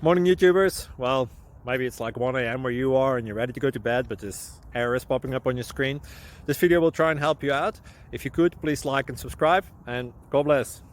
Morning YouTubers. Well, maybe it's like 1 a.m. where you are and you're ready to go to bed, but this error is popping up on your screen. This video will try and help you out. If you could, please like and subscribe, and God bless.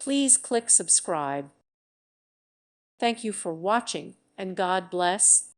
Please click subscribe. Thank you for watching, and God bless.